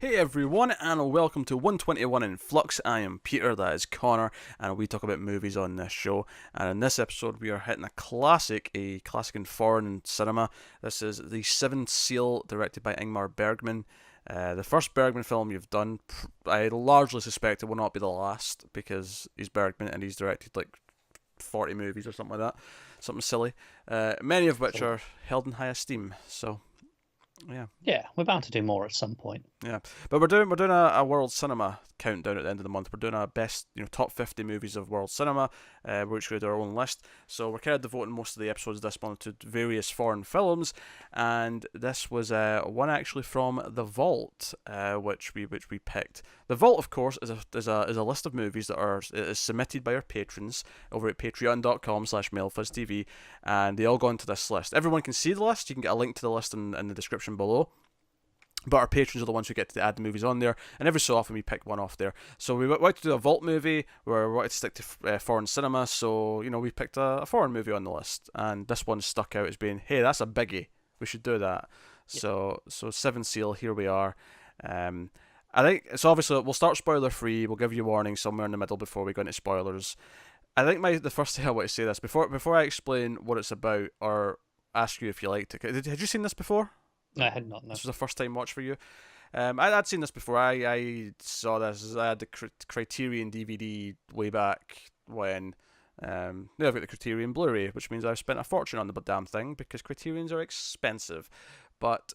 Hey everyone, and welcome to 121 in Flux. I am Peter, that is Connor, and we talk about movies on this show. And in this episode, we are hitting a classic in foreign cinema. This is The Seventh Seal, directed by Ingmar Bergman. The first Bergman film you've done. I largely suspect it will not be the last, because he's Bergman and he's directed like 40 movies or something like that. Something silly. Many of which are held in high esteem, so... Yeah, we're bound to do more at some point. Yeah, but we're doing a world cinema countdown at the end of the month. We're doing a best top 50 movies of world cinema, which we do our own list. So we're kind of devoting most of the episodes this month to various foreign films, and this was one actually from The Vault, which we picked. The Vault, of course, is a list of movies that is submitted by our patrons over at patreon.com/mailfuzztv, and they all go into this list. Everyone can see the list. You can get a link to the list in the description below. But our patrons are the ones who get to add the movies on there, and every so often we pick one off there. So we wanted to do a Vault movie, where we wanted to stick to foreign cinema, so we picked a foreign movie on the list, and this one stuck out as being, hey, that's a biggie, we should do that. Yeah. So Seventh Seal, here we are. I think, so obviously we'll start spoiler free, we'll give you warning somewhere in the middle before we go into spoilers. I think the first thing I want to say this, before I explain what it's about, or ask you if you liked it, had you seen this before? No, I had not. No. This was a first time watch for you. I'd seen this before. I saw this. I had the Criterion DVD way back when. I've got the Criterion Blu-ray, which means I've spent a fortune on the damn thing because Criterions are expensive. But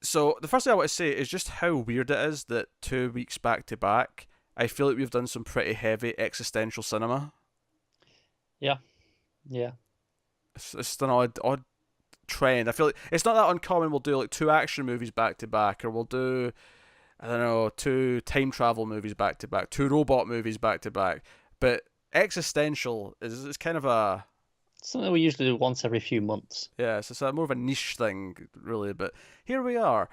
so the first thing I want to say is just how weird it is that 2 weeks back to back, I feel like we've done some pretty heavy existential cinema. Yeah. It's an odd trend. I feel like it's not that uncommon. We'll do like 2 action movies back to back, or we'll do, I don't know, 2 time travel movies back to back, 2 robot movies back to back. But existential is kind of something we usually do once every few months. Yeah, so it's more of a niche thing, really. But here we are.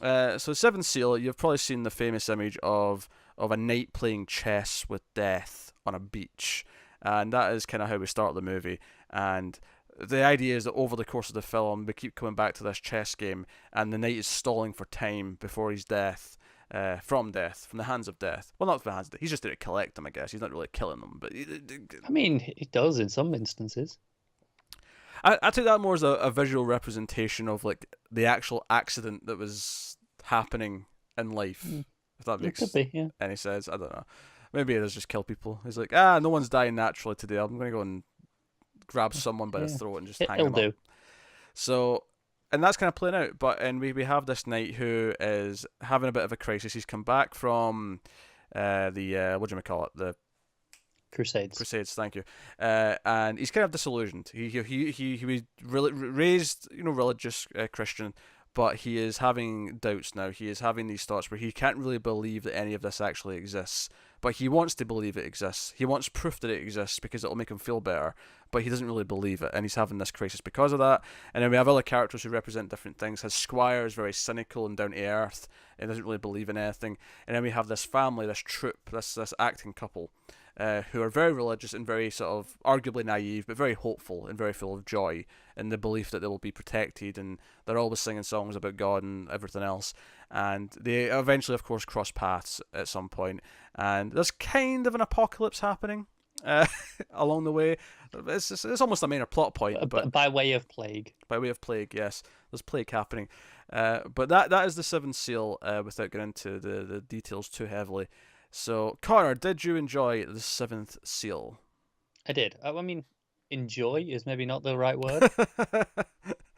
So Seventh Seal, you've probably seen the famous image of a knight playing chess with death on a beach, and that is kind of how we start the movie. And the idea is that over the course of the film, we keep coming back to this chess game, and the knight is stalling for time before his death, from the hands of death. Well, not from the hands of death. He's just there to collect them, I guess. He's not really killing them. But I mean, he does in some instances. I take that more as a visual representation of like the actual accident that was happening in life. If that makes any sense. I don't know. Maybe it does just kill people. He's like, no one's dying naturally today. I'm going to go and grab someone by the throat and just hang them up. So, and that's kind of playing out. And we have this knight who is having a bit of a crisis. He's come back from what do you call it? The Crusades. Crusades, thank you. And he's kind of disillusioned. He was really raised, religious Christian, but he is having doubts now. He is having these thoughts where he can't really believe that any of this actually exists. But he wants to believe it exists. He wants proof that it exists because it'll make him feel better. But he doesn't really believe it, and he's having this crisis because of that. And then we have other characters who represent different things. His squire is very cynical and down to earth, and doesn't really believe in anything. And then we have this family, this troupe, this acting couple, who are very religious and very sort of arguably naive, but very hopeful and very full of joy in the belief that they will be protected, and they're always singing songs about God and everything else. And they eventually, of course, cross paths at some point, and there's kind of an apocalypse happening along the way. It's almost a minor plot point, but by way of plague. By way of plague, yes, there's plague happening. But that is the Seventh Seal. Without getting into the details too heavily. So, Connor, did you enjoy the Seventh Seal? I did. I mean, enjoy is maybe not the right word.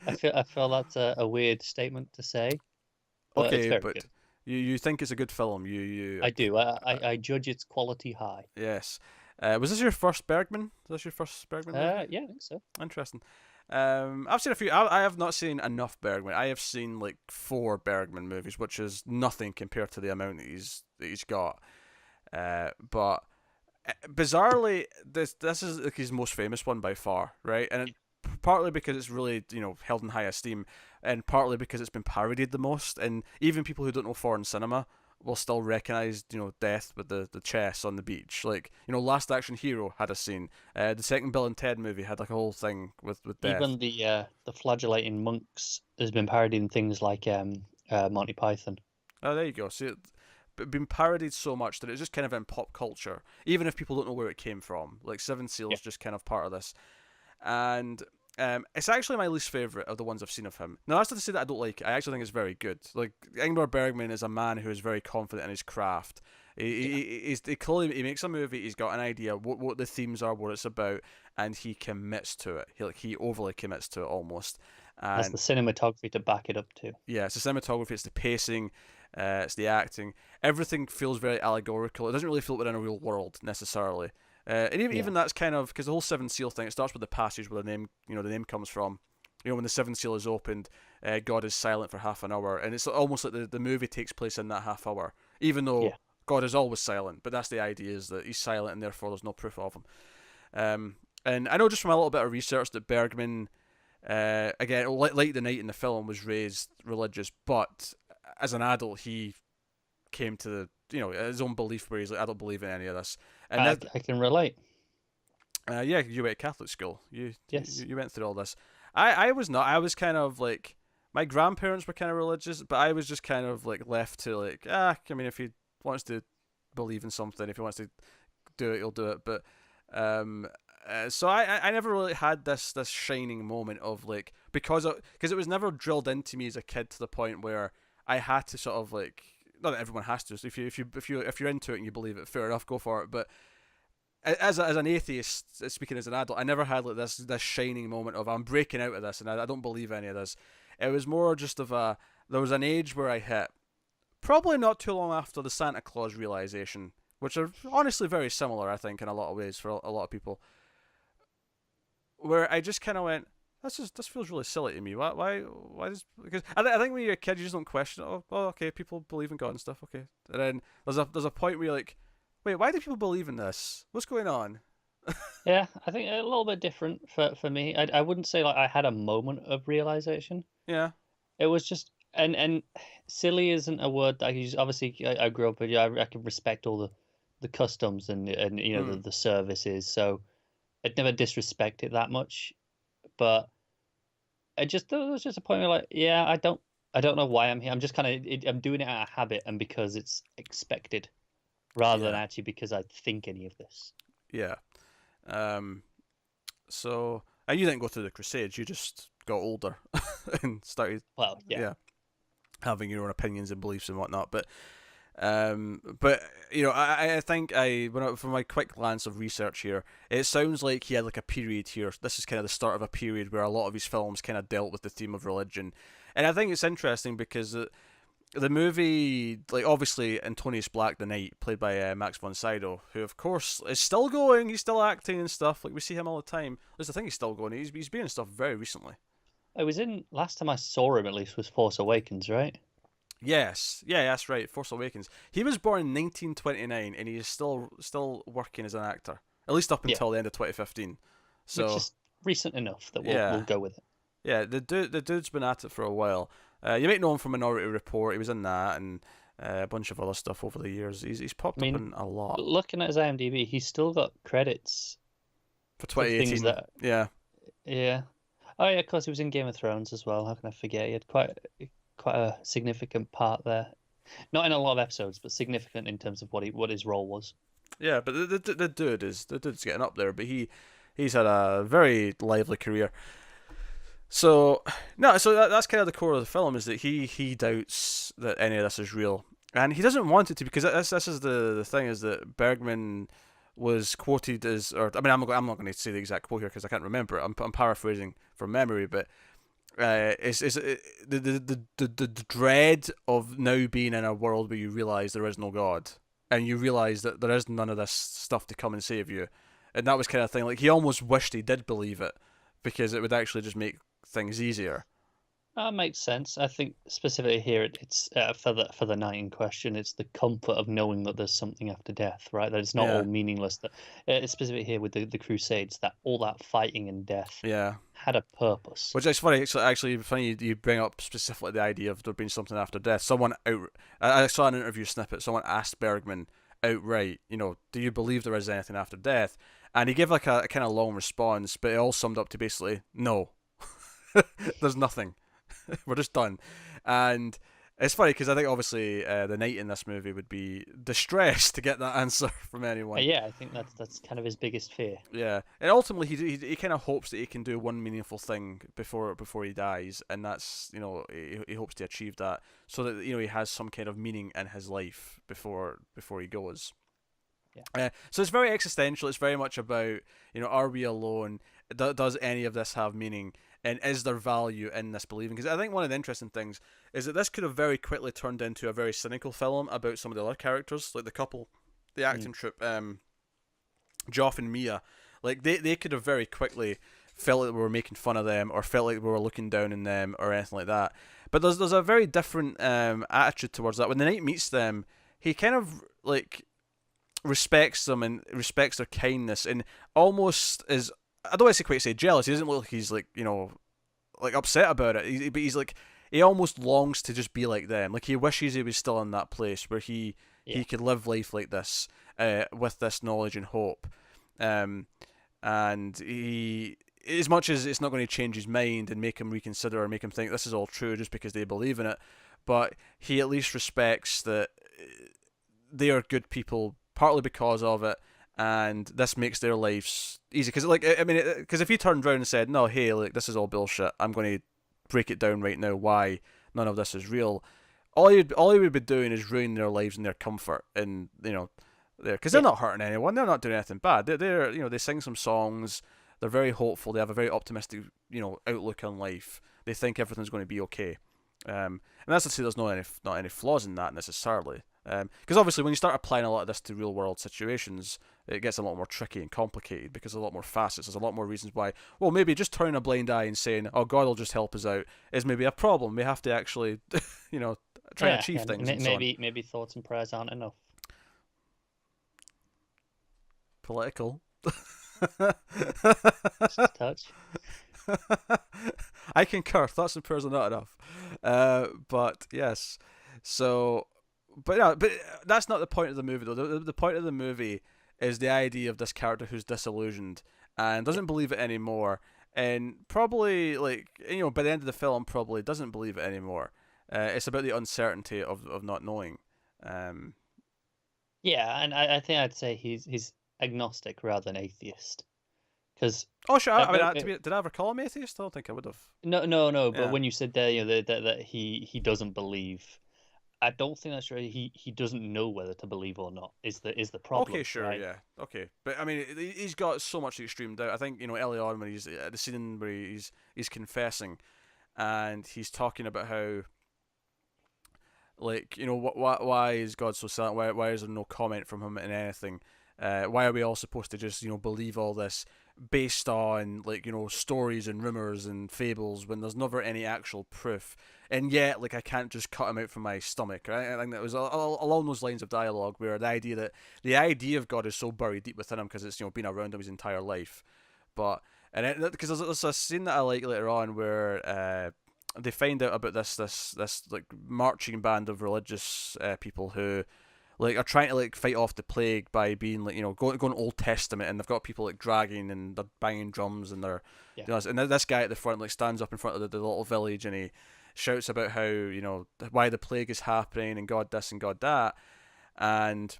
I feel that's a weird statement to say. But okay, but you think it's a good film? I do. I judge its quality high. Yes. Was this your first Bergman? Movie? Yeah, I think so. Interesting. I've seen a few. I have not seen enough Bergman. I have seen like 4 Bergman movies, which is nothing compared to the amount that he's got. But bizarrely, this is like his most famous one by far, right? And partly because it's really held in high esteem, and partly because it's been parodied the most. And even people who don't know foreign cinema will still recognize death with the chess on the beach. Like Last Action Hero had a scene. The second Bill and Ted movie had like a whole thing with death. Even the flagellating monks has been parodied in things like Monty Python. Oh, there you go. See, been parodied so much that it's just kind of in pop culture, even if people don't know where it came from. Like Seven Yeah. Seals, just kind of part of this, and it's actually my least favorite of the ones I've seen of him. Now that's not to say that I don't like it. I actually think it's very good. Like Ingmar Bergman is a man who is very confident in his craft. He clearly he makes a movie. He's got an idea what the themes are, what it's about, and he commits to it. He overly commits to it almost. Has And the cinematography to back it up too. yeah, it's the cinematography, it's the pacing, it's the acting. Everything feels very allegorical. It doesn't really feel like we're in a real world necessarily. And even, Yeah. even that's kind of because the whole Seven Seal thing. It starts with the passage where the name, the name comes from. When the Seventh Seal is opened, God is silent for half an hour, and it's almost like the movie takes place in that half hour, even though Yeah. God is always silent. But that's the idea, is that he's silent, and therefore there's no proof of him. And I know just from a little bit of research that Bergman, again, like the knight in the film, was raised religious, but as an adult he came to his own belief where he's like, I don't believe in any of this. And I can relate. yeah, you went to Catholic school. Yes. You went through all this. I was not. I was kind of like, my grandparents were kind of religious, but I was just kind of like left to like, I mean, if he wants to believe in something, if he wants to do it, he'll do it. But so I never really had this shining moment of like, because it was never drilled into me as a kid to the point where I had to sort of like, not that everyone has to. So if you're into it and you believe it, fair enough, go for it. But as an atheist, speaking as an adult, I never had like this shining moment of I'm breaking out of this and I don't believe any of this. It was more just of there was an age where I hit, probably not too long after the Santa Claus realization, which are honestly very similar, I think, in a lot of ways for a lot of people, where I just kind of went, this feels really silly to me. Why does, because I think when you're a kid you just don't question it. Oh, okay, people believe in God and stuff, okay. And then there's a point where you're like, wait, why do people believe in this? What's going on? Yeah, I think a little bit different for me. I wouldn't say like I had a moment of realization. Yeah. It was just and silly isn't a word that I use. Obviously, I grew up with you. I can respect all the customs and Mm. the services. So I'd never disrespect it that much. But there was just a point where like, yeah, I don't know why I'm here. I'm just kind of I'm doing it out of habit and because it's expected, rather than Yeah. actually because I think any of this. Yeah. Um. So, and you didn't go through the Crusades. You just got older and started, Well, yeah. yeah, having your own opinions and beliefs and whatnot. But I think from my quick glance of research here, it sounds like he had like a period here. This is kind of the start of a period where a lot of his films kind of dealt with the theme of religion, and I think it's interesting because the movie, like obviously Antonius Black, the Knight, played by Max von Sydow, who of course is still going, he's still acting and stuff. Like we see him all the time. At least I think he's still going. He's been in stuff very recently. I was in last time I saw him at least was Force Awakens, right? Yes, yeah, that's right. Force Awakens. He was born in 1929, and he is still working as an actor, at least up Yeah, until the end of 2015. which So is recent enough that we'll yeah, go with it. yeah, the dude's been at it for a while. You might know him from Minority Report. He was in that and a bunch of other stuff over the years. He's I popped up mean, in a lot looking at his IMDb, he's still got credits for for things 2018. that, Yeah, yeah. Oh yeah, of course he was in Game of Thrones as well. How can I forget? He had quite a significant part there. Not in a lot of episodes, but significant in terms of what his role was. yeah. But the dude's getting up there. But he's had a very lively career. So no, so that's kind of the core of the film, is that he doubts that any of this is real, and he doesn't want it to, because this is the thing, is that Bergman was quoted as, or I mean, I'm not going to say the exact quote here because I can't remember it. I'm paraphrasing from memory, but is the dread of now being in a world where you realize there is no God, and you realize that there is none of this stuff to come and save you, and that was kind of thing. Like he almost wished he did believe it, because it would actually just make things easier. That makes sense. I think specifically here, it's for the night in question. It's the comfort of knowing that there's something after death, right? That it's not all Yeah, meaningless. That it's specifically here with the Crusades, that all that fighting and death yeah. had a purpose. Which is funny. So actually, funny you bring up specifically the idea of there being something after death. I saw an interview snippet. Someone asked Bergman outright, do you believe there is anything after death? And he gave like a kind of long response, but it all summed up to basically no. There's nothing. We're just done. And It's funny because I think obviously the knight in this movie would be distressed to get that answer from anyone. Yeah, I think that's kind of his biggest fear. Yeah, and ultimately he kind of hopes that he can do one meaningful thing before he dies, and that's he hopes to achieve that so that he has some kind of meaning in his life before he goes. Yeah. So it's very existential. It's very much about are we alone? Does any of this have meaning? And is there value in this believing? Because I think one of the interesting things is that this could have very quickly turned into a very cynical film about some of the other characters, like the couple, the acting troupe, Joff and Mia. Like they could have very quickly felt like we were making fun of them, or felt like we were looking down on them, or anything like that. But there's a very different attitude towards that. When the knight meets them, he kind of like respects them and respects their kindness, and almost is, I don't want to quite say jealous. He doesn't look like he's like like upset about it. But he's like, he almost longs to just be like them. Like he wishes he was still in that place where he could live life like this, with this knowledge and hope. And he, as much as it's not going to change his mind and make him reconsider or make him think this is all true just because they believe in it, but he at least respects that they are good people partly because of it, and this makes their lives easy. Because because if he turned around and said, no, hey, like, this is all bullshit, I'm going to break it down right now why none of this is real, all he would be doing is ruining their lives and their comfort, and there, because they're not hurting anyone, they're not doing anything bad, they're they sing some songs, they're very hopeful, they have a very optimistic outlook on life, they think everything's going to be okay. And that's to say there's not any flaws in that necessarily. Because obviously when you start applying a lot of this to real world situations, it gets a lot more tricky and complicated because there's a lot more facets. There's a lot more reasons why, well, maybe just turning a blind eye and saying, oh, God will just help us out is maybe a problem. We have to actually, try and achieve things. Maybe thoughts and prayers aren't enough. Political. Just a touch. I concur. Thoughts and prayers are not enough. But yes. So, but that's not the point of the movie, though. The point of the movie is the idea of this character who's disillusioned and doesn't believe it anymore, and probably by the end of the film probably doesn't believe it anymore. It's about the uncertainty of not knowing. Yeah, and I think I'd say he's agnostic rather than atheist. Because sure. Did I ever call him atheist? I don't think I would have. No. But when you said there, that he doesn't believe, I don't think that's right. He doesn't know whether to believe or not. Is the problem? Okay, sure, right? Yeah, okay. But I mean, he's got so much extreme doubt. I think early on when he's at the scene where he's confessing, and he's talking about how, why is God so silent? Why is there no comment from him in anything? Why are we all supposed to just believe all this based on stories and rumors and fables when there's never any actual proof? And yet I can't just cut him out from my stomach, right? I think that was along those lines of dialogue where the idea of God is so buried deep within him because it's been around him his entire life. But because there's a scene that I like later on where they find out about this marching band of religious people who are trying to fight off the plague by being going Old Testament, and they've got people dragging and they're banging drums and they're and this guy at the front stands up in front of the little village and he shouts about how why the plague is happening and God this and God that, and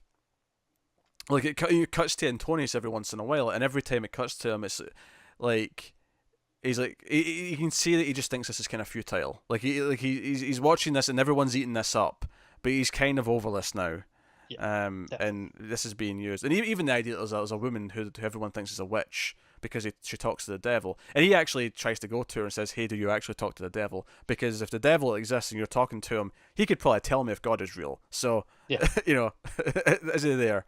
it cuts to Antonius every once in a while, and every time it cuts to him it's he's you can see that he just thinks this is kind of futile. He's watching this and everyone's eating this up, but he's kind of over this now. Yeah, and this is being used, and even the idea that there's a woman who everyone thinks is a witch because she talks to the devil, and he actually tries to go to her and says, hey, do you actually talk to the devil? Because if the devil exists and you're talking to him, he could probably tell me if God is real. So is he there?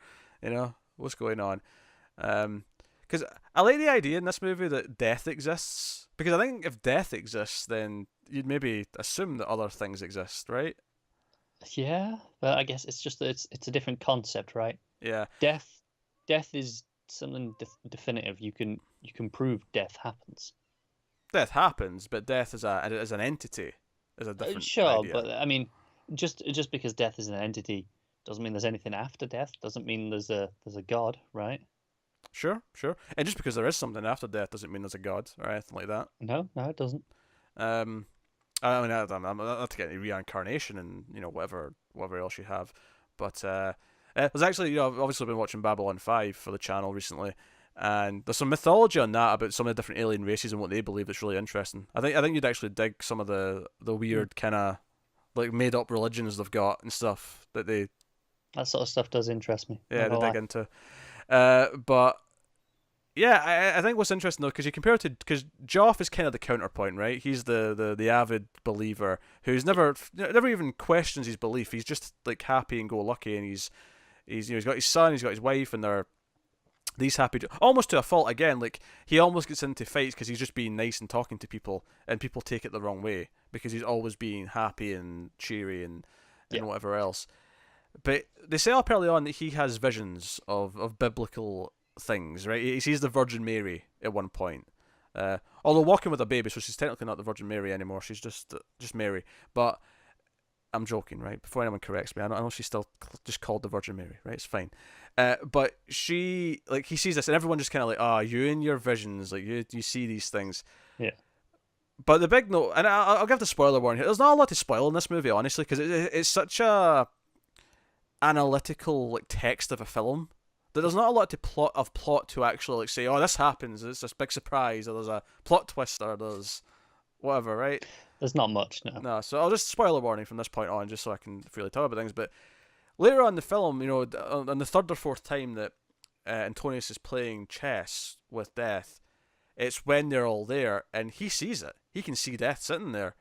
What's going on? Because I like the idea in this movie that death exists, because I think if death exists, then you'd maybe assume that other things exist, right? Yeah, but I guess it's just that it's a different concept, right? Yeah. Death is something definitive. You can prove death happens. Death happens, but death as an entity is a different sure, idea. But I mean, just because death is an entity doesn't mean there's anything after death. Doesn't mean there's a God, right? Sure. And just because there is something after death doesn't mean there's a God or anything like that. No, it doesn't. I mean, I'm not to get any reincarnation and whatever else you have, but there's actually I've obviously been watching Babylon 5 for the channel recently, and there's some mythology on that about some of the different alien races and what they believe that's really interesting. I think you'd actually dig some of the weird kind of like made up religions they've got and stuff that they That sort of stuff does interest me. they dig into. But yeah, I think what's interesting though, because you compare it to, because Joff is kind of the counterpoint, right? He's the avid believer who's never even questions his belief. He's just like happy and go lucky, and he's got his son, he's got his wife, and these happy almost to a fault again. Like he almost gets into fights because he's just being nice and talking to people, and people take it the wrong way because he's always being happy and cheery and whatever else. But they say up early on that he has visions of biblical things, right? He sees the Virgin Mary at one point. Although walking with a baby, so she's technically not the Virgin Mary anymore. She's just Mary. But I'm joking, right? Before anyone corrects me, I know she's still just called the Virgin Mary, right? It's fine. But he sees this, and everyone just kind of like, you in your visions, like you see these things. Yeah. But the big note, and I'll give the spoiler warning here. There's not a lot to spoil in this movie, honestly, because it's such a analytical like text of a film that there's not a lot to plot to actually like say, this happens, it's this big surprise, or there's a plot twist, or there's whatever, right? There's not much, no. No, so I'll just spoiler warning from this point on, just so I can freely talk about things. But later on in the film, on the third or fourth time that Antonius is playing chess with Death, it's when they're all there, and he sees it. He can see Death sitting there.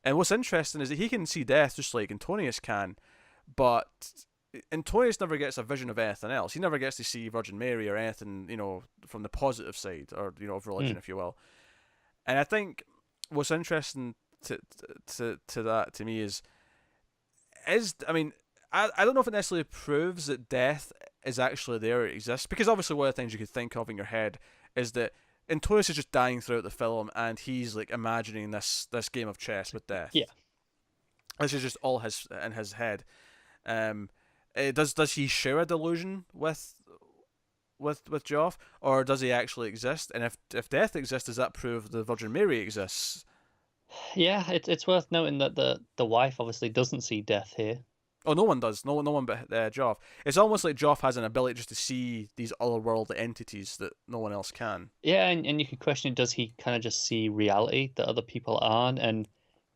And what's interesting is that he can see Death just like Antonius can, but Antonius never gets a vision of anything else. He never gets to see Virgin Mary or anything, from the positive side, or of religion, if you will. And I think what's interesting to that to me is I mean, I don't know if it necessarily proves that Death is actually there, it exists, because obviously one of the things you could think of in your head is that Antonius is just dying throughout the film, and he's like imagining this game of chess with Death. Yeah, this is just all in his head. Does he share a delusion with Joff, or does he actually exist? And if Death exists, does that prove the Virgin Mary exists? Yeah, it's worth noting that the wife obviously doesn't see Death here. Oh, no one does. No one but Joff. It's almost like Joff has an ability just to see these otherworldly entities that no one else can. Yeah, and you could question, does he kind of just see reality that other people aren't? And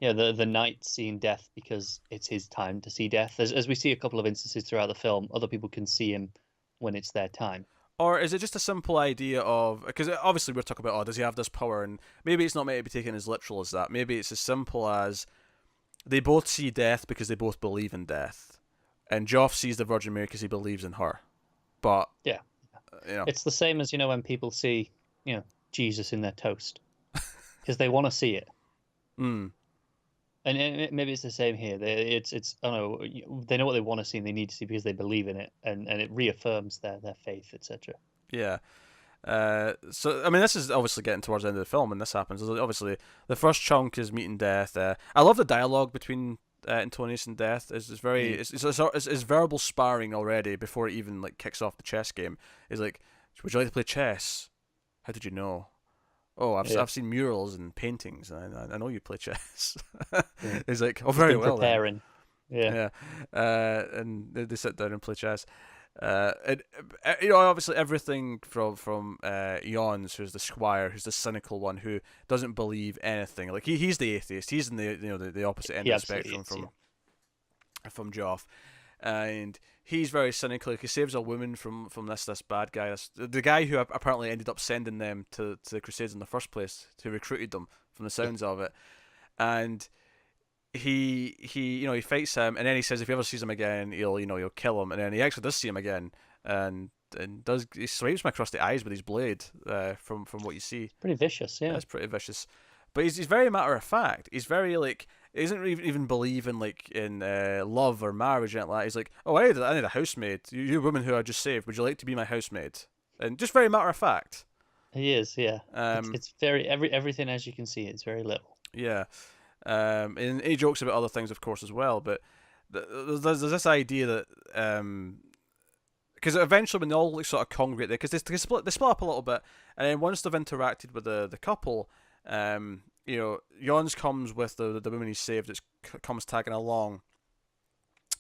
the knight seeing Death because it's his time to see Death. As we see a couple of instances throughout the film, other people can see him when it's their time. Or is it just a simple idea of, because obviously we're talking about, does he have this power? And maybe it's not meant to be taken as literal as that. Maybe it's as simple as they both see Death because they both believe in Death. And Joff sees the Virgin Mary because he believes in her. But, yeah, it's the same as, when people see, Jesus in their toast. Because they want to see it. Mm. And maybe it's the same here. It's I don't know, they know what they want to see and they need to see because they believe in it, and it reaffirms their faith, etc. Yeah. So I mean, this is obviously getting towards the end of the film, and this happens. Obviously, the first chunk is meeting Death. I love the dialogue between Antonius and Death. It's very it's verbal sparring already before it even like kicks off the chess game. It's like, would you like to play chess? How did you know? Oh, I've seen murals and paintings. I know you play chess. He's like, oh, very well. Preparing. Then. Yeah. And they sit down and play chess. And obviously everything from Jons, who's the squire, who's the cynical one who doesn't believe anything. Like he's the atheist. He's in the opposite end of the spectrum from Joff, and he's very cynical. He saves a woman from this bad guy. The guy who apparently ended up sending them to the Crusades in the first place, who recruited them from the sounds of it, and he fights him, and then he says if he ever sees him again, he'll kill him, and then he actually does see him again, and he swipes him across the eyes with his blade. From what you see, pretty vicious. Yeah, that's pretty vicious. But he's very matter of fact. He's very like, he doesn't even believe in love or marriage or anything like that. He's like, oh, I need a housemaid. You woman who I just saved, would you like to be my housemaid? And just very matter of fact. He is, yeah. It's very everything as you can see. It's very little. Yeah. And he jokes about other things, of course, as well. But there's this idea that because eventually when they all sort of congregate there, because they split up a little bit, and then once they've interacted with the couple, Jons comes with the woman he's saved. Comes tagging along,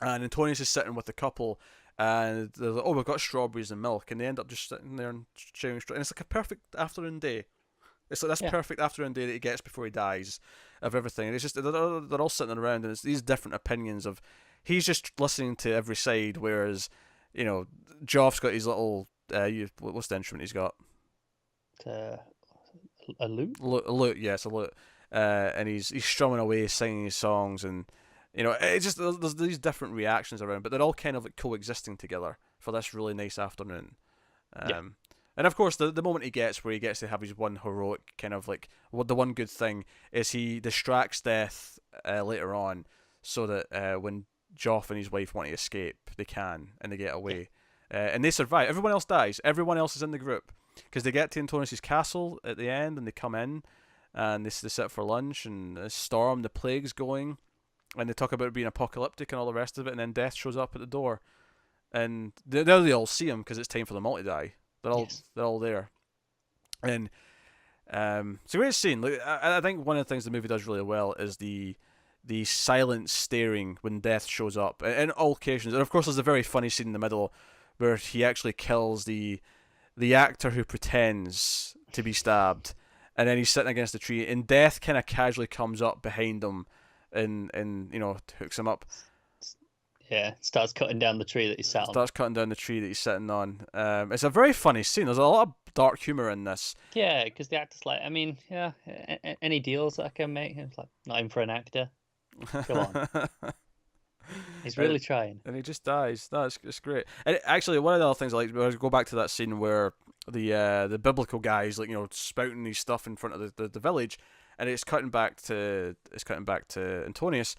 and Antonius is sitting with the couple, and they're like, "Oh, we've got strawberries and milk," and they end up just sitting there and sharing strawberries. And it's like a perfect afternoon day. It's like this perfect afternoon day that he gets before he dies, of everything. And it's just they're all sitting around, and it's these different opinions of. He's just listening to every side, whereas, Joff's got his little. What's the instrument he's got? A lute? A lute, yes, a lute. And he's strumming away, singing his songs, and it's just there's these different reactions around, but they're all kind of like coexisting together for this really nice afternoon. And of course, the moment he gets where he gets to have his one heroic kind of like the one good thing is he distracts Death later on, so that when Joff and his wife want to escape, they can and they get away, and they survive. Everyone else dies. Everyone else is in the group because they get to Antonius' castle at the end and they come in and they sit for lunch and the storm, the plague's going, and they talk about it being apocalyptic and all the rest of it, and then Death shows up at the door, and they all see him because it's time for them all to die. They're all there, and it's a great scene. Like, I think one of the things the movie does really well is the silent staring when Death shows up in all occasions. And of course, there's a very funny scene in the middle where he actually kills the actor who pretends to be stabbed, and then he's sitting against the tree, and Death kind of casually comes up behind him and hooks him up. Yeah, starts cutting down the tree that he's sat on. Starts cutting down the tree that he's sitting on. It's a very funny scene. There's a lot of dark humor in this. Yeah, because the actor's like, I mean, any deals that I can make? It's like, not even for an actor. Go on. He's really trying. And he just dies. It's great. And actually, one of the other things I like, I go back to that scene where the biblical guys spouting these stuff in front of the village, and it's cutting back to Antonius.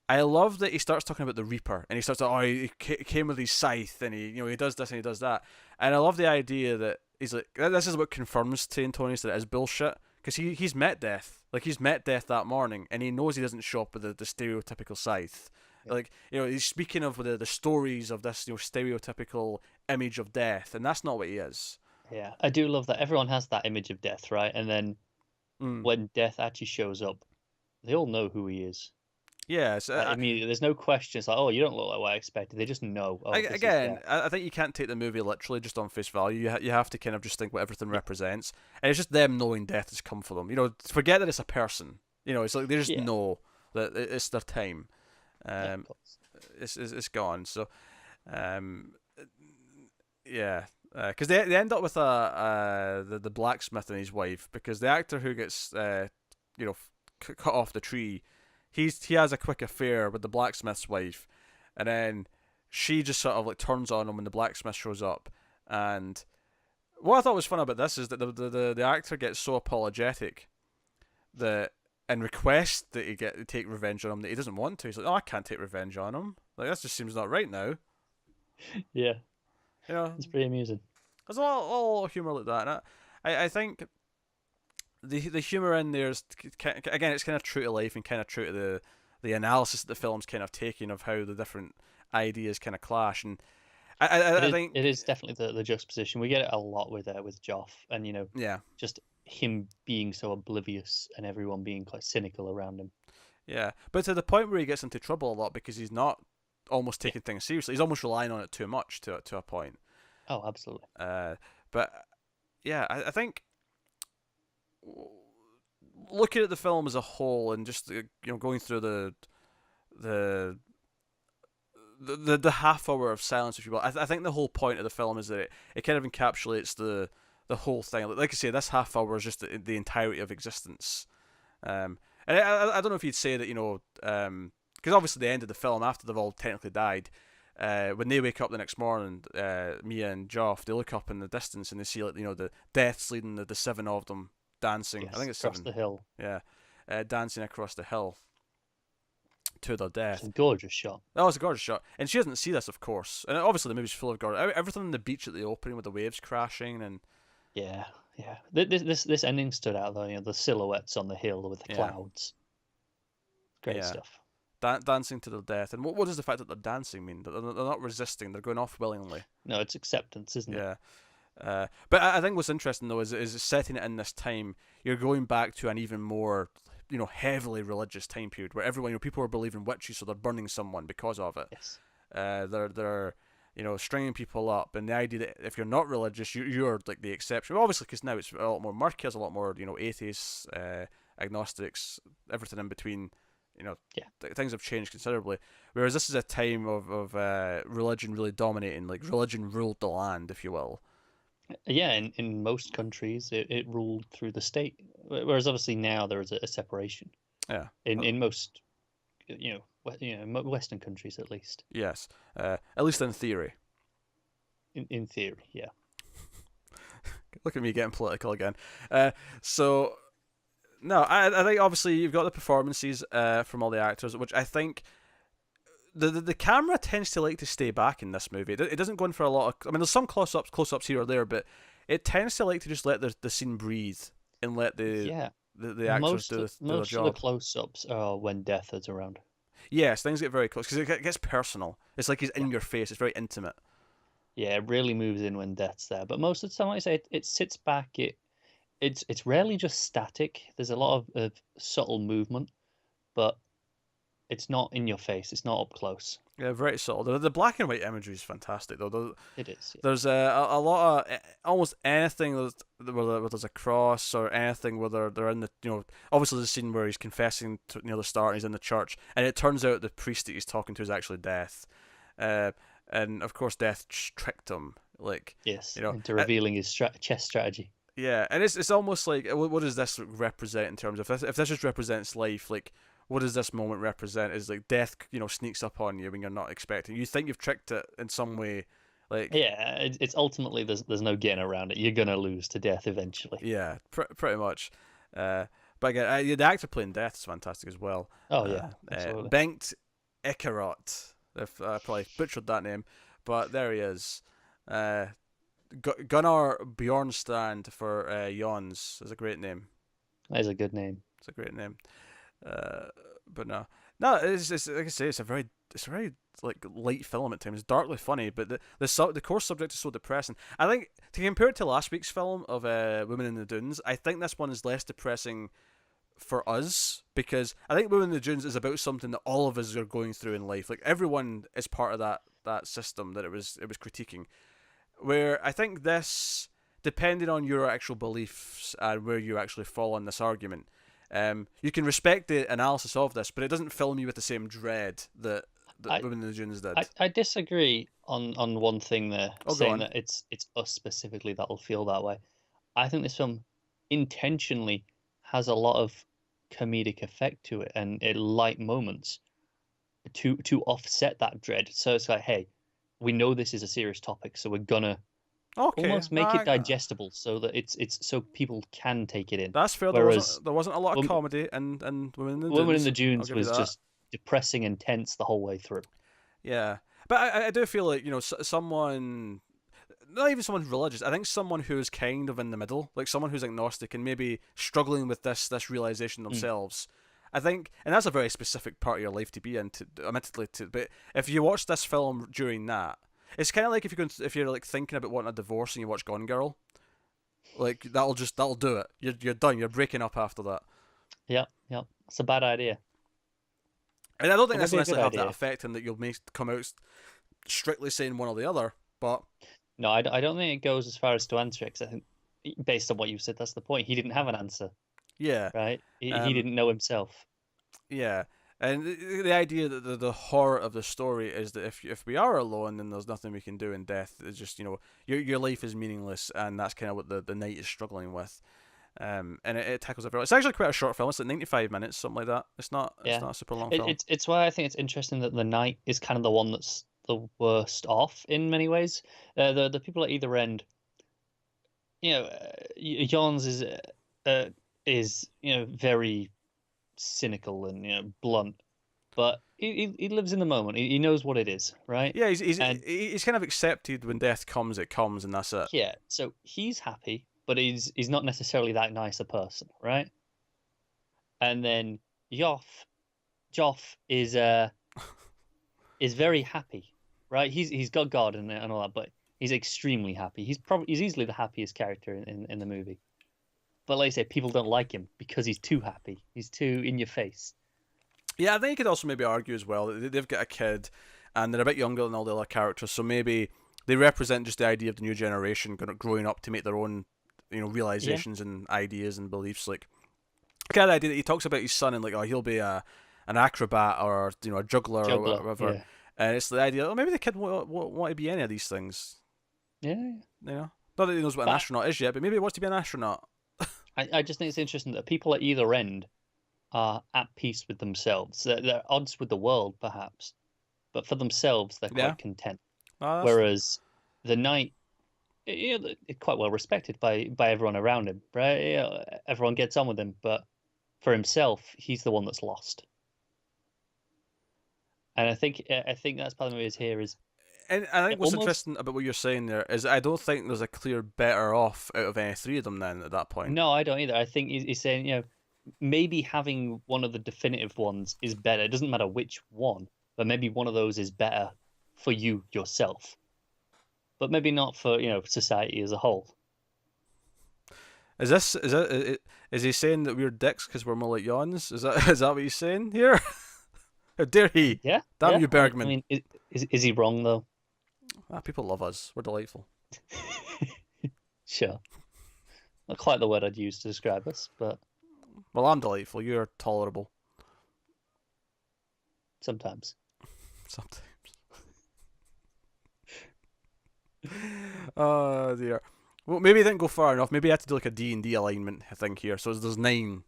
I love that he starts talking about the Reaper, and he starts he came with his scythe, and he does this and he does that, and I love the idea that he's like, this is what confirms to Antonius that it is bullshit, because he's met Death, he's met Death that morning, and he knows he doesn't show up with the stereotypical scythe. He's speaking of the stories of this stereotypical image of Death, and that's not what he is. Yeah, I do love that everyone has that image of Death, right? And then when Death actually shows up, they all know who he is. Yeah, immediately. There's no question. It's like, oh, you don't look like what I expected. They just know. I think you can't take the movie literally just on face value. You have to kind of just think what everything represents, and it's just them knowing Death has come for them. Forget that it's a person. It's like they just know that it's their time. It's gone. So, because they end up with the blacksmith and his wife, because the actor who gets cut off the tree. He has a quick affair with the blacksmith's wife, and then she just sort of turns on him when the blacksmith shows up. And what I thought was fun about this is that the actor gets so apologetic and requests that he take revenge on him that he doesn't want to. He's like, "Oh, I can't take revenge on him. That just seems not right now." Yeah, it's pretty amusing. There's a lot of humor like that, and I think. The humor in there is, again, it's kind of true to life and kind of true to the analysis that the film's kind of taking of how the different ideas kind of clash, and I think it is definitely the juxtaposition. We get it a lot with Joff, and just him being so oblivious and everyone being quite cynical around him. Yeah, but to the point where he gets into trouble a lot because he's not almost taking things seriously. He's almost relying on it too much to a point. Oh, absolutely. But yeah, I think. Looking at the film as a whole and just going through the half hour of silence, if you will, I think the whole point of the film is that it kind of encapsulates the whole thing. Like I say, this half hour is just the entirety of existence. And I don't know if you'd say that because obviously the end of the film, after they've all technically died, when they wake up the next morning, Mia and Joff, they look up in the distance and they see the Deaths leading the seven of them. Dancing, yes, I think it's across 7. the hill. Yeah, dancing across the hill to their death. It's a gorgeous shot. That was a gorgeous shot, and she doesn't see this, of course. And obviously, the movie's full of gorgeous. Everything on the beach at the opening with the waves crashing and. Yeah. This ending stood out though. The silhouettes on the hill with the clouds. Great stuff. Dancing to their death, and what does the fact that they're dancing mean? They're not resisting; they're going off willingly. No, it's acceptance, isn't it? Yeah. But I think what's interesting though is setting it in this time. You're going back to an even more, heavily religious time period where everyone, people are believing witches, so they're burning someone because of it. Yes. They're stringing people up, and the idea that if you're not religious, you're like the exception. Well, obviously, because now it's a lot more murky. There's a lot more atheists, agnostics, everything in between. Things have changed considerably. Whereas this is a time of religion really dominating, like religion ruled the land, if you will. Yeah, in most countries, it ruled through the state, whereas obviously now there is a separation. Yeah. In most, Western countries at least. Yes. At least in theory. In theory, yeah. Look at me getting political again. So, no, I think obviously you've got the performances from all the actors, which I think the camera tends to like to stay back in this movie. It doesn't go in for a lot of. I mean, there's some close-ups here or there, but it tends to like to just let the scene breathe and let the actors do their job. Most of the close-ups are when death is around. Yes, things get very close because it gets personal. It's like he's in your face. It's very intimate. Yeah, it really moves in when death's there. But most of the time, like I say, it sits back. It's rarely just static. There's a lot of subtle movement, but it's not in your face. It's not up close. Yeah, very subtle. The black and white imagery is fantastic, though. It is. Yeah. There's a lot of almost anything where there's a cross or anything where they're in the obviously the scene where he's confessing near the start and he's in the church and it turns out the priest that he's talking to is actually Death, and of course Death tricked him into revealing his chess strategy. Yeah, and it's almost like what does this represent in terms of if this just represents life, like. What does this moment represent? Is like death, sneaks up on you when you're not expecting. You think you've tricked it in some way, like it's ultimately there's no getting around it. You're gonna lose to death eventually. Yeah, pretty much. But again, the actor playing Death is fantastic as well. Oh yeah, absolutely. Bengt Ekerot. If I probably butchered that name, but there he is. Gunnar Björnstrand for Jons is a great name. That is a good name. It's a great name. But no, it's like I say, it's a very like light film at times. It's darkly funny, but the core subject is so depressing. I think to compare it to last week's film of Women in the Dunes, I think this one is less depressing for us because I think Women in the Dunes is about something that all of us are going through in life. Like everyone is part of that system that it was critiquing. Where I think this, depending on your actual beliefs and where you actually fall on this argument. You can respect the analysis of this, but it doesn't fill me with the same dread that Women in the Dunes did. I disagree on one thing there, saying that it's us specifically that'll feel that way. I think this film intentionally has a lot of comedic effect to it and light moments to offset that dread. So it's like, hey, we know this is a serious topic, so we're gonna almost make it digestible so that it's so people can take it in. That's fair. Whereas there wasn't a lot of comedy and Women in the Dunes. Women in the Dunes was just depressing and tense the whole way through. Yeah, but I do feel like someone, not even someone religious. I think someone who's kind of in the middle, like someone who's agnostic and maybe struggling with this realization themselves. I think, and that's a very specific part of your life to be in. Admittedly, but if you watch this film during that. It's kind of like if you're like thinking about wanting a divorce and you watch Gone Girl, like that'll do it. You're done. You're breaking up after that. Yeah, it's a bad idea. And I don't think that's necessarily have that effect, and that you'll come out strictly saying one or the other. But no, I don't think it goes as far as to answer it. Because I think, based on what you said, that's the point. He didn't have an answer. Yeah, right. He didn't know himself. Yeah. And the idea that the horror of the story is that if we are alone, then there's nothing we can do in death. It's just your life is meaningless, and that's kind of what the knight is struggling with. And it tackles everyone. It's actually quite a short film. It's like 95 minutes, something like that. It's not a super long film. It's why I think it's interesting that the knight is kind of the one that's the worst off in many ways. The people at either end, Jons is very cynical and blunt, but he lives in the moment. He knows what it is, right? Yeah, he's kind of accepted when death comes, it comes, and that's it. Yeah, so he's happy, but he's not necessarily that nice a person, right? And then Joff is very happy, right? He's got God and all that, but He's extremely happy. He's easily the happiest character in the movie. But like I say, people don't like him because he's too happy. He's too in your face. Yeah, I think you could also maybe argue as well that they've got a kid, and they're a bit younger than all the other characters, so maybe they represent just the idea of the new generation growing up to make their own, Yeah, realizations and ideas and beliefs. Like, kind of idea that he talks about his son and like, oh, he'll be an acrobat or a juggler or juggler. whatever, Yeah, and it's the idea, oh, maybe the kid won't want to be any of these things, yeah. Not that he knows what an But astronaut is yet, but maybe he wants to be an astronaut. I just think it's interesting that people at either end are at peace with themselves. They're at odds with the world, perhaps, but for themselves, they're Yeah, quite content. oh, Whereas the knight, quite well respected by everyone around him, right? Everyone gets on with him, but for himself, he's the one that's lost. And I think that's part of it is here is and I think what's almost interesting about what you're saying there is I don't think there's a clear better off out of any three of them then at that point. no, I don't either. I think he's saying, maybe having one of the definitive ones is better. It doesn't matter which one, but maybe one of those is better for you yourself, but maybe not for society as a whole. Is he saying that we're dicks because we're more like yawns? Is that what he's saying here? How dare he? Yeah, Damn yeah. you, I Bergman. mean, is he wrong though? People love us. We're delightful. Sure, not quite the word I'd use to describe us, but Well, I'm delightful. You're tolerable. sometimes. Sometimes. Oh dear. Well, maybe he didn't go far enough. Maybe he had to do like a D&D alignment thing here. So there's 9,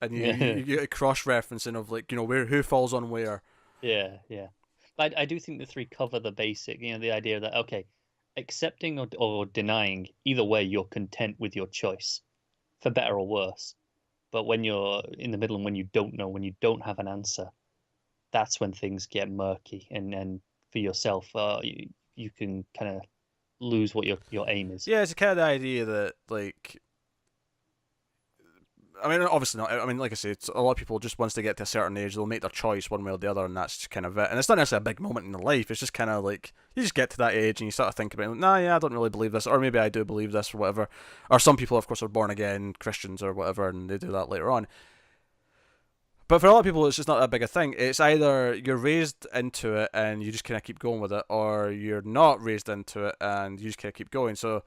and you get a cross referencing of like who falls on where. Yeah, yeah. But I do think the three cover the basic, the idea that, okay, accepting or denying, either way, you're content with your choice, for better or worse. But when you're in the middle and when you don't know, when you don't have an answer, that's when things get murky. And for yourself, you can kind of lose what your aim is. Yeah, it's kind of the idea that like. I mean, obviously not. I mean, like I say, a lot of people just once they get to a certain age, they'll make their choice one way or the other, and that's just kind of it. And it's not necessarily a big moment in their life. It's just kind of like you just get to that age and you start to think about, nah, yeah, I don't really believe this, or maybe I do believe this, or whatever. Or some people, of course, are born again Christians or whatever, and they do that later on. But for a lot of people, it's just not that big a thing. It's either you're raised into it and you just kind of keep going with it, or you're not raised into it and you just kind of keep going. So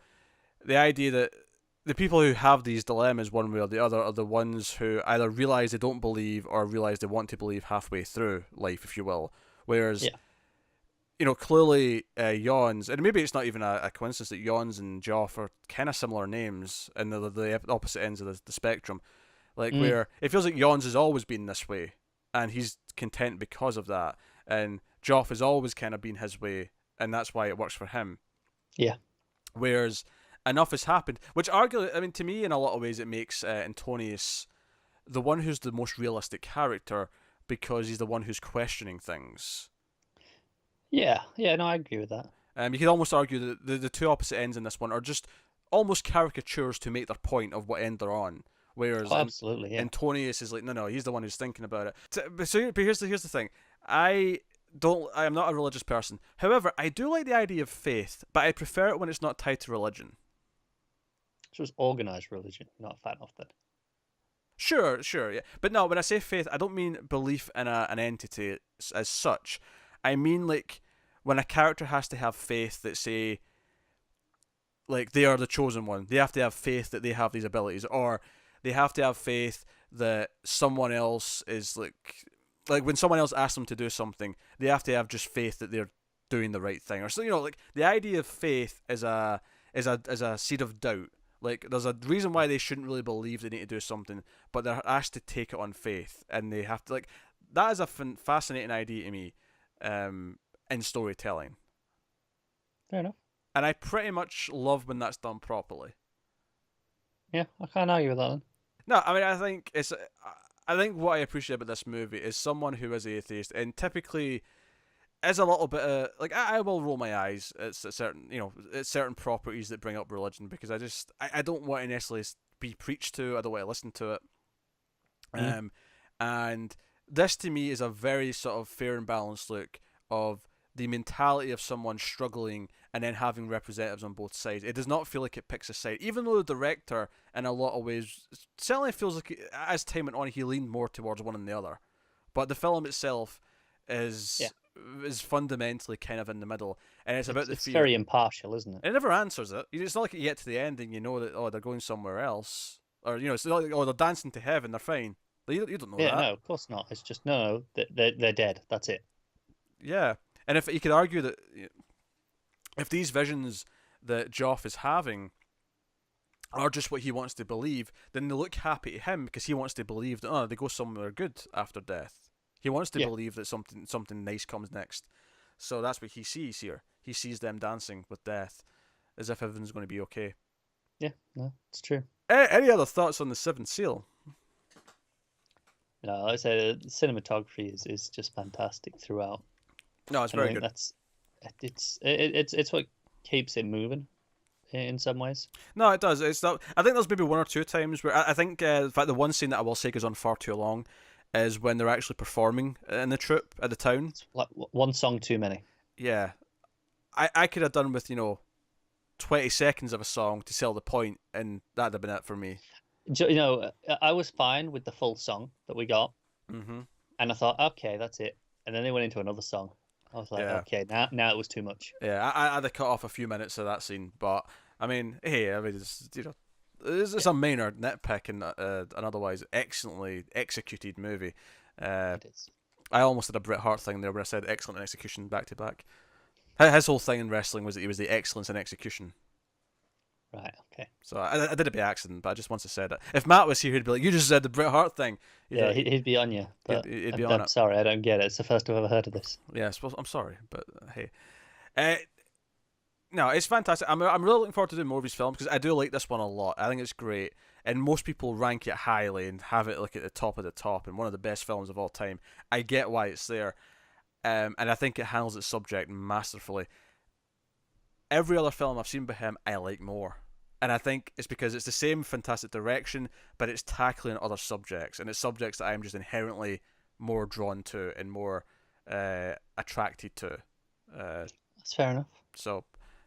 the idea that the people who have these dilemmas one way or the other are the ones who either realize they don't believe or realize they want to believe halfway through life, if you will. Whereas, clearly Yawns, and maybe it's not even a coincidence that Yawns and Joff are kind of similar names in the opposite ends of the spectrum. Like, where it feels like Yawns has always been this way, and he's content because of that. And Joff has always kind of been his way, and that's why it works for him. Yeah. Whereas enough has happened, which arguably, I mean, to me, in a lot of ways, it makes Antonius the one who's the most realistic character because he's the one who's questioning things. Yeah, no, I agree with that. You could almost argue that the two opposite ends in this one are just almost caricatures to make their point of what end they're on. Whereas absolutely, yeah. Antonius is like, no, he's the one who's thinking about it. But here's the thing. I am not a religious person. However, I do like the idea of faith, but I prefer it when it's not tied to religion. So it's organized religion, not a fan of that. Sure, yeah. But no, when I say faith, I don't mean belief in an entity as such. I mean, like, when a character has to have faith that, say, like, they are the chosen one. They have to have faith that they have these abilities. Or they have to have faith that someone else is, like when someone else asks them to do something, they have to have just faith that they're doing the right thing. Or so, like, the idea of faith is a seed of doubt. Like, there's a reason why they shouldn't really believe they need to do something, but they're asked to take it on faith, and they have to, like, that is a fascinating idea to me, in storytelling. Fair enough. And I pretty much love when that's done properly. Yeah, I can't argue with that then. No, I mean, I think what I appreciate about this movie is someone who is atheist, and typically is a little bit like I will roll my eyes at certain properties that bring up religion, because I don't want to necessarily be preached to. I don't want to listen to it. And this to me is a very sort of fair and balanced look of the mentality of someone struggling and then having representatives on both sides. It does not feel like it picks a side, even though the director, in a lot of ways, certainly feels like as time went on, he leaned more towards one than the other. But the film itself is fundamentally kind of in the middle, and it's about the fear. It's very impartial, isn't it? It never answers it. It's not like you get to the end and you know that they're going somewhere else, or it's not like they're dancing to heaven. They're fine. You don't know that. No, of course not. It's just no, they're dead. That's it. Yeah, and if you could argue that if these visions that Joff is having are just what he wants to believe, then they look happy to him because he wants to believe that they go somewhere good after death. He wants to believe that something nice comes next. So that's what he sees here. He sees them dancing with death as if everything's going to be okay. Yeah, no, it's true. Any other thoughts on the Seventh Seal? No, like I said, the cinematography is just fantastic throughout. No, it's very good. It's what keeps it moving in some ways. No, it does. It's not. I think there's maybe one or two times where I think in fact the one scene that I will say goes on far too long is when they're actually performing in the troupe at the town. It's like one song too many. Yeah, I could have done with 20 seconds of a song to sell the point, and that'd have been it for me. I was fine with the full song that we got, and I thought, okay, that's it. And then they went into another song. I was like, okay, now it was too much. Yeah, I had to cut off a few minutes of that scene, but it's a minor nitpick in an otherwise excellently executed movie. It is. I almost did a Bret Hart thing there where I said excellent execution back to back. His whole thing in wrestling was that he was the excellence in execution. Right, okay. So I did it by accident, but I just once I said it. If Matt was here, he'd be like, "You just said the Bret Hart thing." He'd be on you. But he'd be on it. I'm sorry, I don't get it. It's the first I've ever heard of this. Yeah, I'm sorry, but hey. No, it's fantastic. I'm really looking forward to doing more of these films because I do like this one a lot. I think it's great, and most people rank it highly and have it like at the top of the top and one of the best films of all time. I get why it's there, and I think it handles its subject masterfully. Every other film I've seen by him, I like more. And I think it's because it's the same fantastic direction, but it's tackling other subjects. And it's subjects that I'm just inherently more drawn to and more attracted to. That's fair enough. So,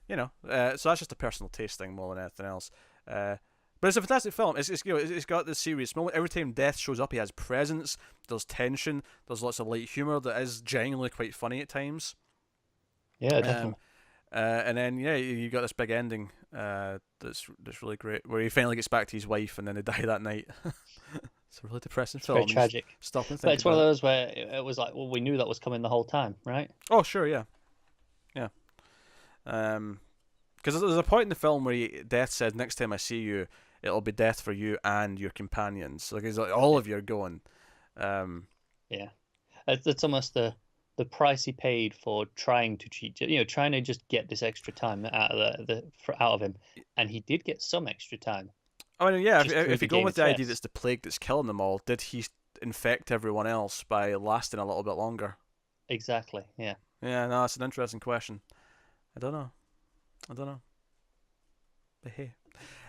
so that's just a personal taste thing more than anything else. But it's a fantastic film. It's got this serious moment. Every time Death shows up, he has presence. There's tension. There's lots of light humor that is genuinely quite funny at times. Yeah, definitely. And then you got this big ending that's really great, where he finally gets back to his wife, and then they die that night. It's a really depressing film. Very tragic. Stop and think. But it's one of those where it was like, well, we knew that was coming the whole time, right? Oh sure, yeah. Because there's a point in the film where Death says, "Next time I see you, it'll be death for you and your companions." Like he's like, all of you are going. Yeah, it's almost the price he paid for trying to cheat, trying to just get this extra time out of him, and he did get some extra time. I mean, yeah, if you go with the idea that's the plague that's killing them all, did he infect everyone else by lasting a little bit longer? Exactly, yeah. Yeah, no, it's an interesting question. I don't know. But hey.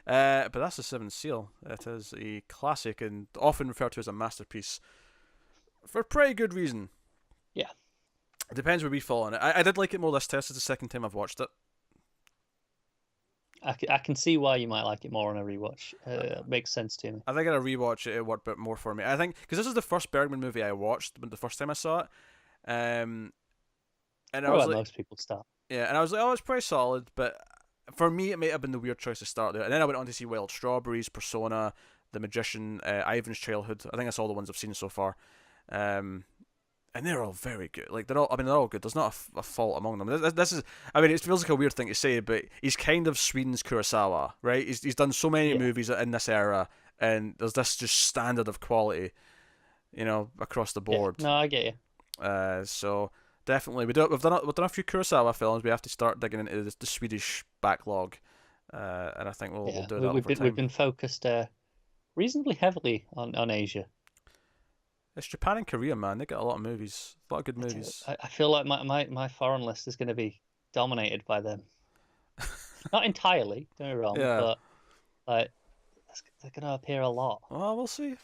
But that's the Seventh Seal. It is a classic and often referred to as a masterpiece for pretty good reason. Yeah. It depends where we fall on it. I did like it more this test. It's the second time I've watched it. I can see why you might like it more on a rewatch. It makes sense to me. I think on a rewatch it worked a bit more for me. I think because this is the first Bergman movie I watched the first time I saw it. And I was like, most people start. Yeah, and I was like, oh, it's pretty solid, but for me it might have been the weird choice to start there. And then I went on to see Wild Strawberries, Persona, The Magician, Ivan's Childhood. I think that's all the ones I've seen so far. And they're all very good. Like they're all good. There's not a fault among them. This is, it feels like a weird thing to say, but he's kind of Sweden's Kurosawa, right? He's done so many movies in this era, and there's this just standard of quality, across the board. Yeah. No, I get you. So definitely, we've done a few Kurosawa films. We have to start digging into the Swedish backlog, and I think we'll do that over time. We've been focused reasonably heavily on Asia. It's Japan and Korea, man. They got a lot of movies, a lot of good movies. I feel like my foreign list is going to be dominated by them. Not entirely, don't get me wrong, but they're going to appear a lot. Well, we'll see.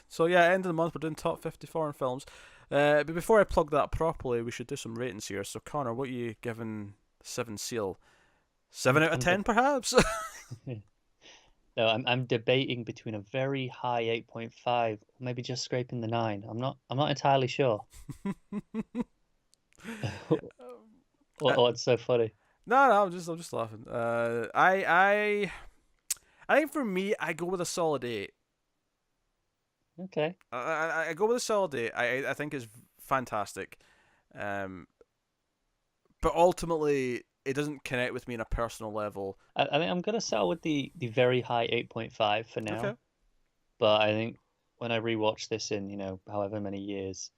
So yeah, end of the month we're doing top 50 foreign films. But before I plug that properly, we should do some ratings here. So Connor, what are you giving Seventh Seal. 7 out of 10, perhaps? No, I'm debating between a very high 8.5, maybe just scraping the 9. I'm not entirely sure. What's so funny? No, I'm just laughing. I think for me, I go with a solid 8. Okay. I go with a solid 8. I think it's fantastic. But ultimately, it doesn't connect with me on a personal level. I think I'm gonna settle with the very high 8.5 for now. Okay. But I think when I rewatch this in, however many years,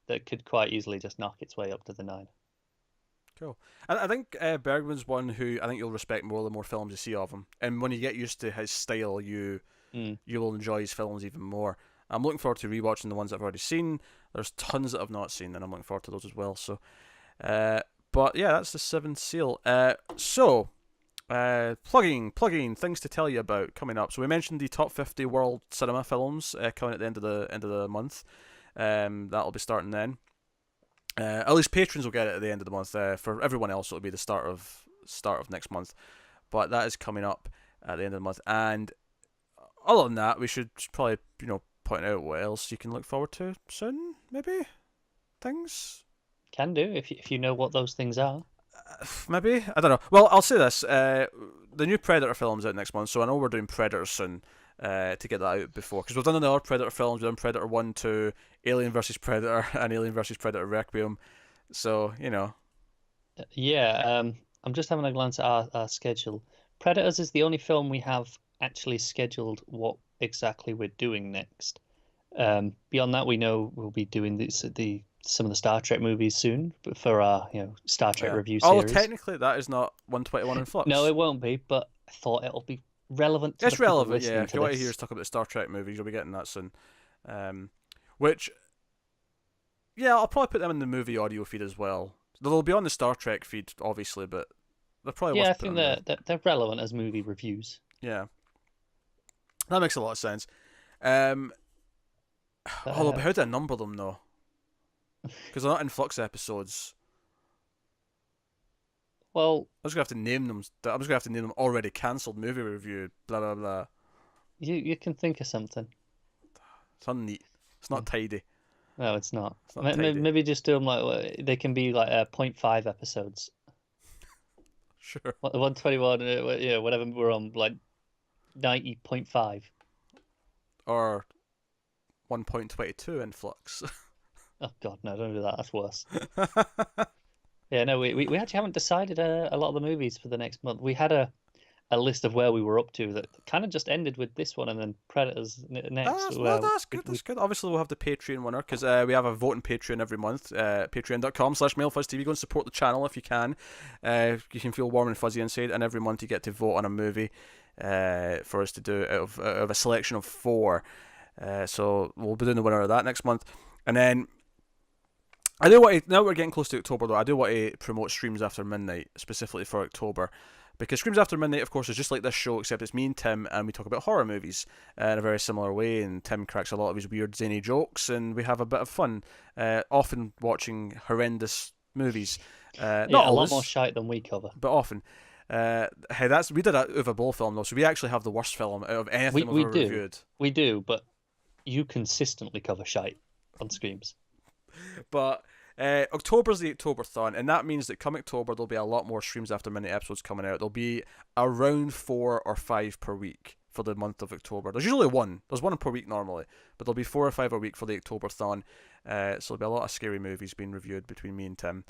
that could quite easily just knock its way up to the 9. Cool. I think Bergman's one who I think you'll respect more the more films you see of him. And when you get used to his style, you will enjoy his films even more. I'm looking forward to rewatching the ones I've already seen. There's tons that I've not seen, and I'm looking forward to those as well. So, but yeah, that's the Seventh Seal. Plugging things to tell you about coming up. So we mentioned the top 50 world cinema films coming at the end of the month. That'll be starting then. At least patrons will get it at the end of the month. For everyone else, it'll be the start of next month. But that is coming up at the end of the month. And other than that, we should probably point out what else you can look forward to soon. Maybe things. Can do if you know what those things are. Maybe, I don't know. Well, I'll say this: the new Predator film's out next month, so I know we're doing Predator soon. To get that out before, because we've done the other Predator films. We've done Predator 1, 2, Alien vs Predator, and Alien vs Predator Requiem. So Yeah, I'm just having a glance at our schedule. Predators is the only film we have actually scheduled what exactly we're doing next. Beyond that, we know we'll be doing some of the Star Trek movies soon for our Star Trek review series. Oh, technically that is not 121 in Flux. No, it won't be, but I thought it'll be relevant to it's the relevant, listening yeah. If you want to hear us talk about the Star Trek movies, you'll be getting that soon. Which, yeah, I'll probably put them in the movie audio feed as well. They'll be on the Star Trek feed, obviously, but they're probably I think they're relevant as movie reviews. Yeah, that makes a lot of sense. But how do I number them though? Because they're not in Flux episodes. Well, I'm just gonna have to name them. I'm just gonna have to name them already cancelled movie review. Blah blah blah. You can think of something. It's unneat. It's not tidy. No, it's not. It's not tidy. Maybe just do them like they can be like 0.5 episodes. Sure. 121. Whatever we're on, like 90.5. Or 1.22 in Flux. Oh God, no! Don't do that. That's worse. Yeah, no, we actually haven't decided a lot of the movies for the next month. We had a list of where we were up to that kind of just ended with this one and then Predators next. That's good. That's good. Obviously, we'll have the Patreon winner because we have a vote on Patreon every month. Patreon.com/MailFuzzTV. Go and support the channel if you can. You can feel warm and fuzzy inside, and every month you get to vote on a movie for us to do out of a selection of 4. So we'll be doing the winner of that next month, and then. Now we're getting close to October though, I do want to promote Streams After Midnight, specifically for October. Because Streams After Midnight, of course, is just like this show, except it's me and Tim, and we talk about horror movies in a very similar way, and Tim cracks a lot of his weird, zany jokes, and we have a bit of fun, often watching horrendous movies. Not always, a lot more shite than we cover. But often. We did a Uwe Boll film, though, so we actually have the worst film out of anything we've ever reviewed. We do, but you consistently cover shite on Screams. But October's the October-thon, and that means that come October there'll be a lot more Streams After Midnight episodes coming out. There'll be around 4 or 5 per week for the month of October. There's usually one. There's one per week normally, but there'll be 4 or 5 a week for the October-thon. So there'll be a lot of scary movies being reviewed between me and Tim.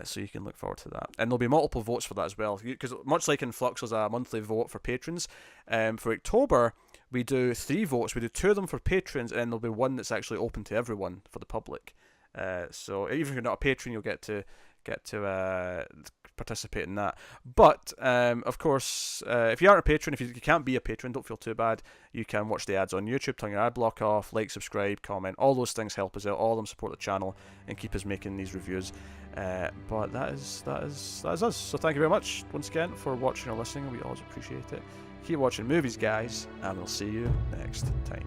So you can look forward to that. And there'll be multiple votes for that as well. Because much like in Flux, there's a monthly vote for patrons. For October, we do 3 votes. We do 2 of them for patrons, and then there'll be one that's actually open to everyone for the public. So even if you're not a patron, you'll get to participate in that. But of course, if you aren't a patron, if you can't be a patron, don't feel too bad. You can watch the ads on YouTube, turn your ad block off, like, subscribe, comment. All those things help us out. All of them support the channel and keep us making these reviews. But that is us. So thank you very much once again for watching or listening. We always appreciate it. Keep watching movies, guys, and we'll see you next time.